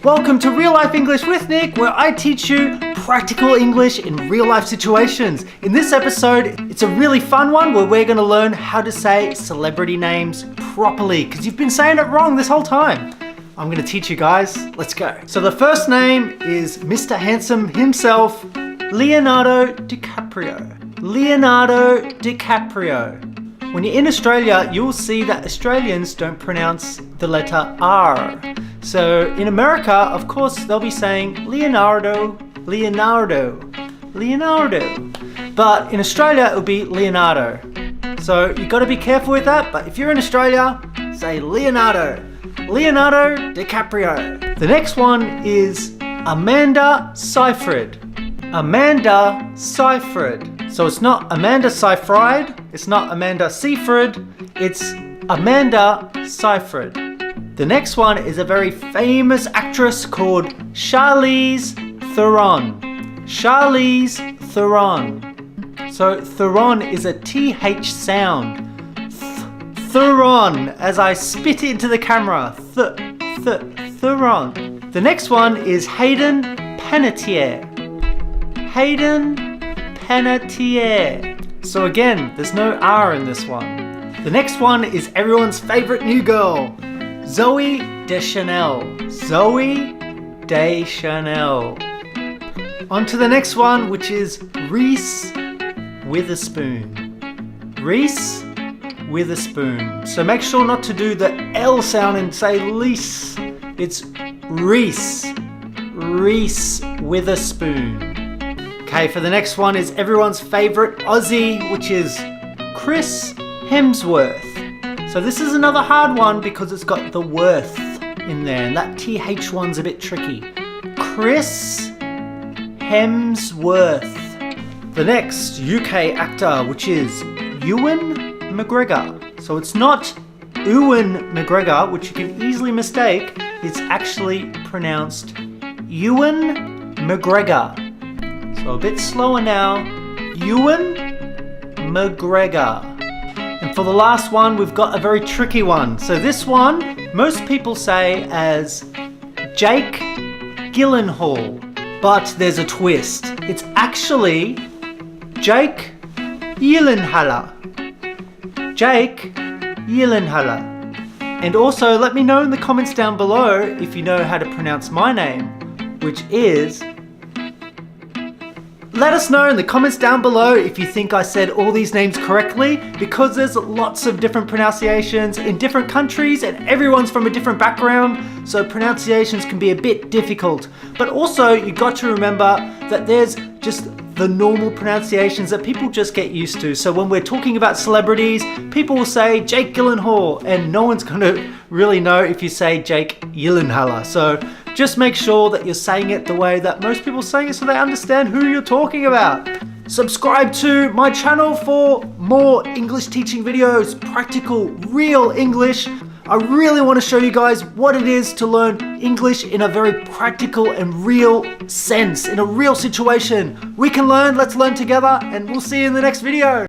Welcome to Real Life English with Nick, where I teach you practical English in real life situations. In this episode, it's a really fun one where we're going to learn how to say celebrity names properly, because you've been saying it wrong this whole time. I'm going to teach you guys. Let's go. So the first name is Mr. Handsome himself, Leonardo DiCaprio. Leonardo DiCaprio. When you're in Australia, you'll see that Australians don't pronounce the letter R. So in America, of course, they'll be saying Leonardo, Leonardo, Leonardo. But in Australia, it'll be Leonardo. So you've got to be careful with that. But if you're in Australia, say Leonardo, Leonardo DiCaprio. The next one is Amanda Seyfried. Amanda Seyfried. So it's not Amanda Seyfried, it's not Amanda Seyfried, it's Amanda Seyfried. The next one is a very famous actress called Charlize Theron. Charlize Theron. So Theron is a TH sound. Theron, as I spit it into the camera. Theron. The next one is Hayden Panettiere. Hayden Panettiere. So again, there's no R in this one. The next one is everyone's favorite new girl, Zooey Deschanel. Zooey Deschanel. On to the next one, which is Reese Witherspoon. Reese Witherspoon. So make sure not to do the L sound and say Reese. It's Reese. Reese Witherspoon. Okay, for the next one is everyone's favorite Aussie, which is Chris Hemsworth. So this is another hard one because it's got the worth in there, and that TH one's a bit tricky. Chris Hemsworth. The next UK actor, which is Ewan McGregor. So it's not Ewan McGregor, which you can easily mistake. It's actually pronounced Ewan McGregor. So a bit slower now. Ewan McGregor. And for the last one, we've got a very tricky one. So this one, most people say as Jake Gyllenhaal, but there's a twist. It's actually Jake Gyllenhaal. Jake Gyllenhaal. And also let me know in the comments down below if you know how to pronounce my name, which is... Let us know in the comments down below if you think I said all these names correctly, because there's lots of different pronunciations in different countries and everyone's from a different background, so pronunciations can be a bit difficult. But also you got to remember that there's just the normal pronunciations that people just get used to. So when we're talking about celebrities, people will say Jake Gyllenhaal and no one's going to really know if you say Jake Gyllenhaal. So just make sure that you're saying it the way that most people say it so they understand who you're talking about. Subscribe to my channel for more English teaching videos, practical, real English. I really want to show you guys what it is to learn English in a very practical and real sense, in a real situation. We can learn, let's learn together, and we'll see you in the next video.